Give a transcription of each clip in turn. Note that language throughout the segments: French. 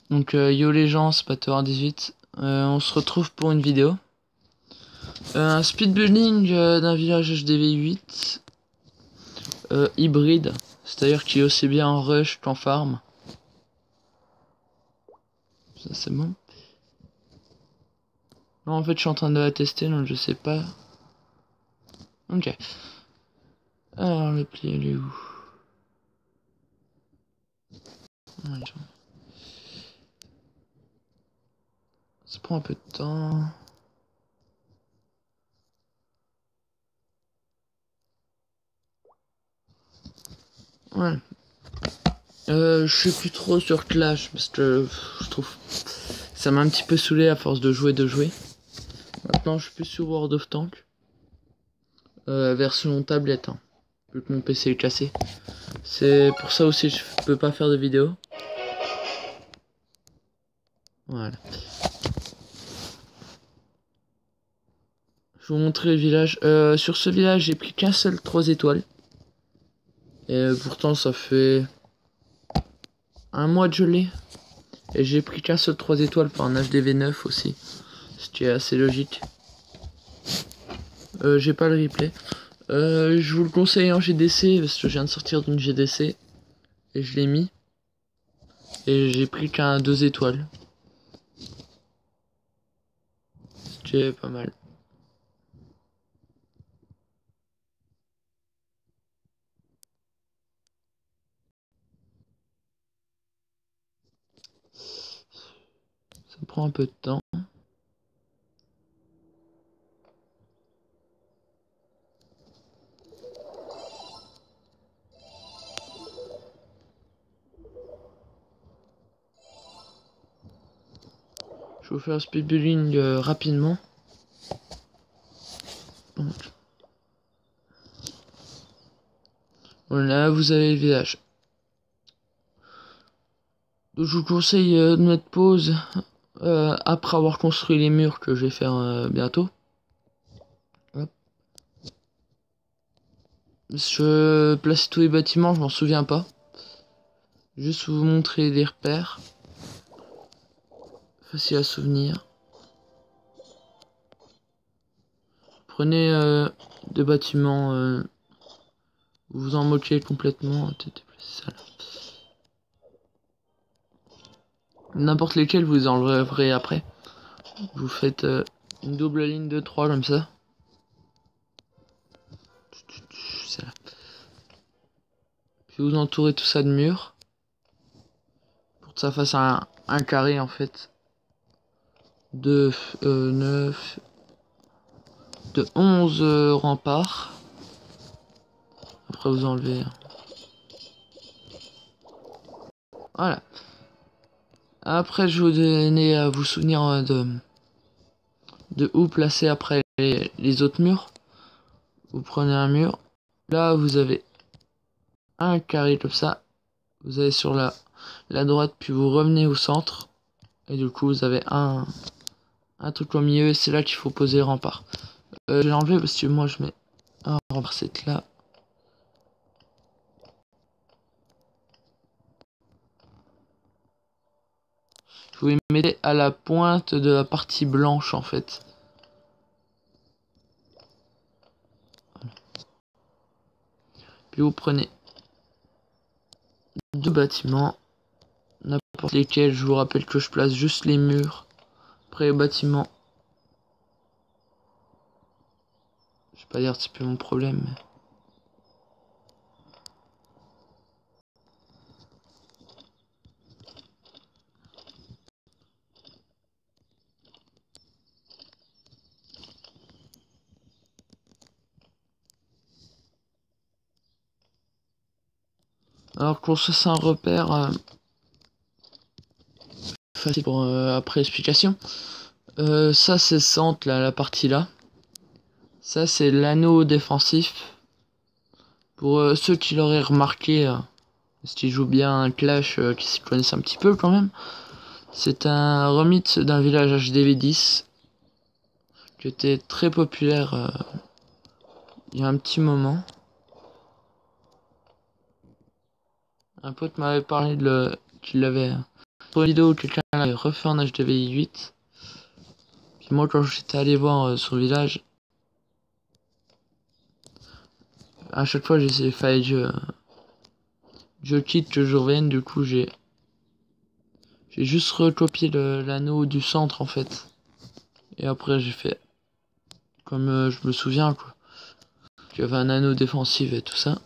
Donc yo les gens, c'est Spatter18. On se retrouve pour une vidéo. Un speedbuilding d'un village HDV 8 hybride, c'est-à-dire qui est aussi bien en rush qu'en farm. Ça c'est bon. Non, en fait je suis en train de la tester, donc je sais pas. Ok. Alors le pli il est où? Ça prend un peu de temps. Ouais. Je suis plus trop sur Clash parce que je trouve ça m'a un petit peu saoulé à force de jouer. Maintenant je suis plus sur World of Tanks. Version tablette, hein, vu que mon PC est cassé. C'est pour ça aussi que je peux pas faire de vidéo. Voilà. Je vais vous montrer le village. Sur ce village, j'ai pris qu'un seul 3 étoiles. Et pourtant, ça fait un mois de gelée. Et j'ai pris qu'un seul 3 étoiles pour un HDV 9 aussi. Ce qui est assez logique. J'ai pas le replay. Je vous le conseille en GDC parce que je viens de sortir d'une GDC. Et je l'ai mis. Et j'ai pris qu'un 2 étoiles. Ce qui est pas mal. Ça prend un peu de temps. Je vais vous faire un speedbuilding rapidement. Donc. Voilà, vous avez le village. Donc, je vous conseille de mettre pause après avoir construit les murs que je vais faire bientôt. Hop. Je place tous les bâtiments, je m'en souviens pas. Juste vous montrer des repères. Facile à souvenir. Prenez des bâtiments, vous vous en moquez complètement. N'importe lesquels vous enleverez après. Vous faites une double ligne de 3 comme ça. Puis vous entourez tout ça de murs. Pour que ça fasse un carré en fait. De 9... de 11 remparts. Après vous enlevez. Voilà. Après je vais vous donner à vous souvenir de où placer après les autres murs. Vous prenez un mur. Là vous avez un carré comme ça. Vous allez sur la droite puis vous revenez au centre. Et du coup vous avez un truc au milieu. C'est là qu'il faut poser le rempart. Je vais l'enlever parce que moi je mets un rempart c'est là. Vous les mettez à la pointe de la partie blanche en fait. Voilà. Puis vous prenez deux bâtiments, n'importe lesquels. Je vous rappelle que je place juste les murs. Après les bâtiments, je vais pas dire c'est plus mon problème. Mais... Alors qu'on se c'est un repère facile pour après explication. Ça c'est centre là, la partie là. Ça c'est l'anneau défensif. Pour ceux qui l'auraient remarqué, parce qu'ils jouent bien un Clash, qui s'y connaissent un petit peu quand même. C'est un remix d'un village HDV 10 qui était très populaire il y a un petit moment. Un pote m'avait parlé qu'il l'avait une vidéo où quelqu'un l'avait refait en HDVI 8. Puis moi quand j'étais allé voir son village, à chaque fois j'essayais, fallait que je quitte, que je revienne, du coup j'ai juste recopié l'anneau du centre en fait. Et après j'ai fait comme je me souviens quoi. Il y avait un anneau défensif et tout ça.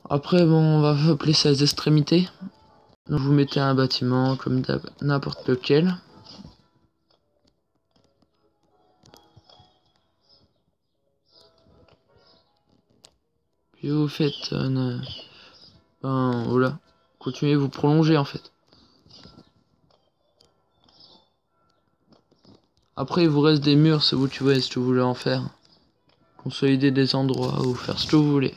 Après bon, on va appeler ça les extrémités. Donc vous mettez un bâtiment comme n'importe lequel. Puis vous faites voilà. Continuez, vous prolongez en fait. Après il vous reste des murs, c'est vous qui voyez ce que vous voulez en faire. Consolider des endroits ou faire ce que vous voulez.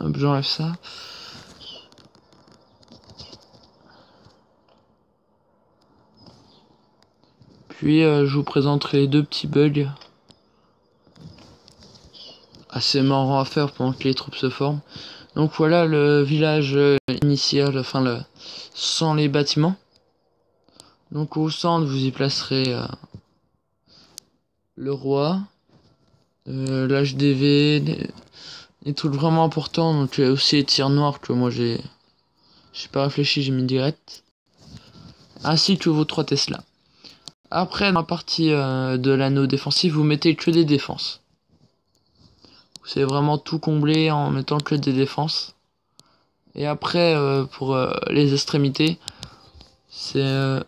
Hop, j'enlève ça. Puis je vous présenterai les deux petits bugs assez marrants à faire pendant que les troupes se forment. Donc voilà le village initial, enfin sans les bâtiments. Donc au centre vous y placerez le roi, l'HDV, des trucs vraiment importants. Donc il y a aussi les tirs noirs que moi j'ai pas réfléchi, j'ai mis direct. Ainsi que vos 3 Tesla. Après dans la partie de l'anneau défensif vous mettez que des défenses. C'est vraiment tout comblé en mettant que des défenses. Et après pour les extrémités c'est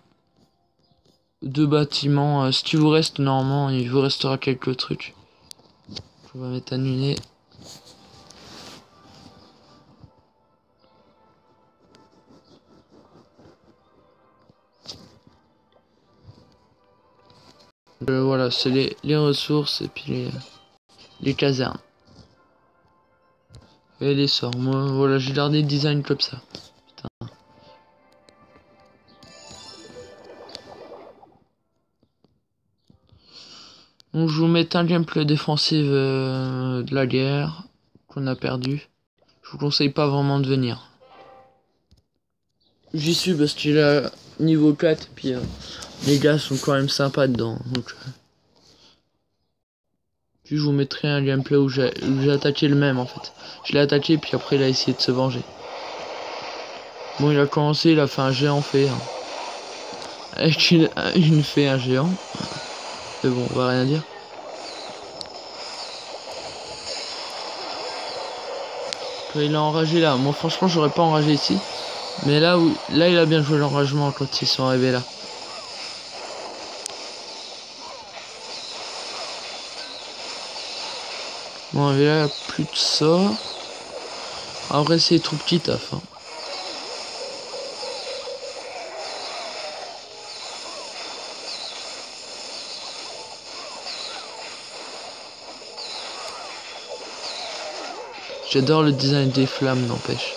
2 bâtiments. Ce qui vous reste normalement il vous restera quelques trucs. On va mettre annulé. Voilà, c'est les ressources et puis les casernes. Et les sorts. Moi, voilà, j'ai gardé le design comme ça. Putain. Donc je vous mets un gameplay défensif de la guerre qu'on a perdu. Je vous conseille pas vraiment de venir. J'y suis parce qu'il a niveau 4 et puis les gars sont quand même sympas dedans. Donc puis je vous mettrai un gameplay où j'ai attaqué le même en fait. Je l'ai attaqué puis après il a essayé de se venger. Bon il a commencé, il a fait un géant fait. Hein. Avec une fée un géant. Mais bon on va rien dire. Il a enragé là. Moi franchement j'aurais pas enragé ici. Mais là il a bien joué l'enragement quand ils sont arrivés là. Bon et là plus de ça. Après c'est trop petit taf. Hein. J'adore le design des flammes n'empêche.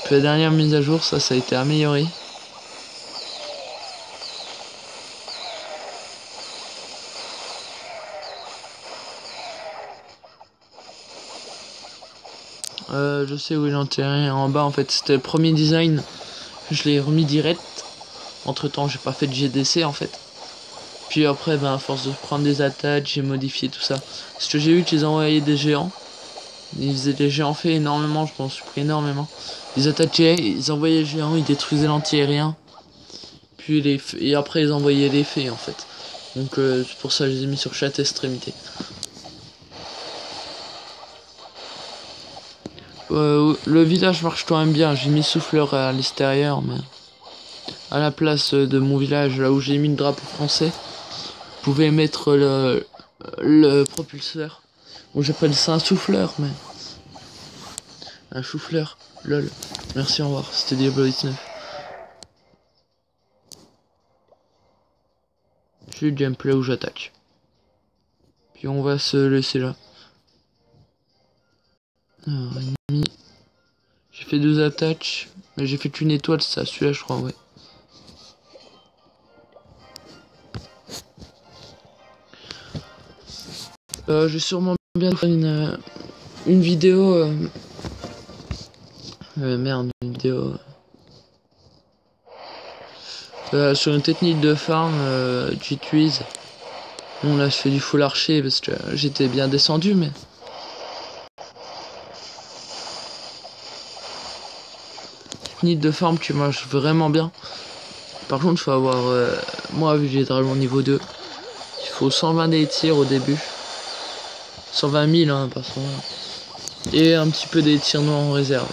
Puis la dernière mise à jour ça a été amélioré. Je sais où il enterré en bas en fait c'était le premier design. Je l'ai remis direct. Entre temps j'ai pas fait de GDC en fait. Puis après ben à force de prendre des attaques j'ai modifié tout ça. Parce que j'ai vu qu'ils envoyaient des géants. Ils faisaient des géants faits énormément, je pense pris énormément. Ils attaquaient, ils envoyaient les géants, ils détruisaient l'anti-aérien. Puis et après ils envoyaient les fées en fait. Donc c'est pour ça que je les ai mis sur chaque extrémité. Le village marche quand même bien, j'ai mis souffleur à l'extérieur mais à la place de mon village là où j'ai mis le drapeau français, vous pouvez mettre le propulseur. Bon j'appelle ça un souffleur mais un chou-fleur, lol. Merci, au revoir, c'était Diablo 19. J'ai le gameplay où j'attaque. Puis on va se laisser là. Alors, ennemi. J'ai fait 2 attaques. Mais j'ai fait qu'une étoile, c'est ça, celui-là je crois, ouais. Je vais sûrement bien faire une vidéo. Merde, une vidéo. Sur une technique de farm que j'utilise. Bon là je fais du full archer parce que j'étais bien descendu mais. Technique de farm qui marche vraiment bien. Par contre il faut avoir. Moi vu que j'ai dragons niveau 2. Il faut 120 des tirs au début. 120 000 hein, par contre. Et un petit peu des tirs noirs en réserve.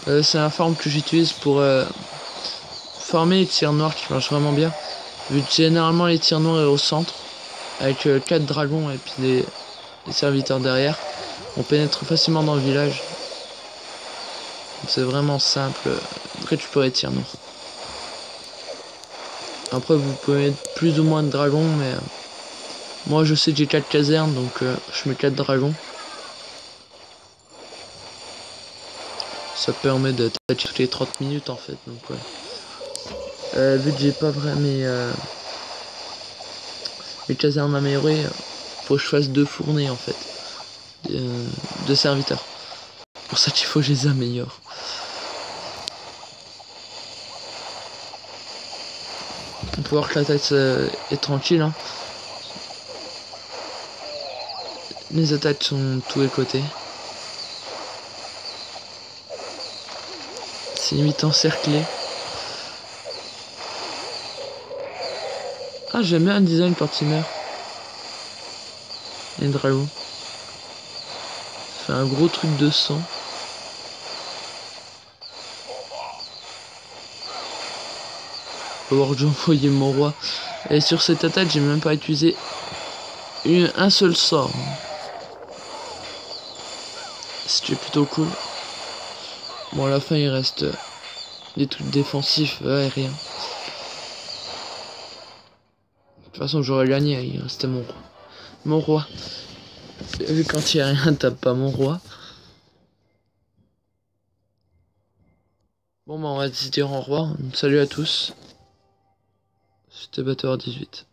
C'est un farm que j'utilise pour farmer les tirs noirs qui marchent vraiment bien. Vu que généralement les tirs noirs est au centre. Avec 4 dragons et puis les serviteurs derrière. On pénètre facilement dans le village. C'est vraiment simple. Après tu peux les tirs noirs. Après vous pouvez mettre plus ou moins de dragons mais moi je sais que j'ai 4 casernes donc je mets 4 dragons. Ça permet d'attaquer toutes les 30 minutes en fait donc ouais. Vu que j'ai pas vraiment mes casernes améliorées, faut que je fasse 2 fournées en fait. 2 serviteurs. Pour ça qu'il faut que je les améliore. On peut voir que la tête est tranquille. Hein. Les attaques sont de tous les côtés. C'est limite encerclé. Ah j'aime bien le design quand il meurt. Et le dragon. Ça fait un gros truc de sang. Faut voir que j'ai envoyé mon roi. Et sur cette attaque j'ai même pas utilisé un seul sort. C'était plutôt cool. Bon à la fin il reste des trucs défensifs aériens. De toute façon j'aurais gagné, il restait mon roi. Mon roi. Vu quand il n'y a rien, tape pas mon roi. Bon bah on va se dire au revoir. Salut à tous. C'était Batteur 18.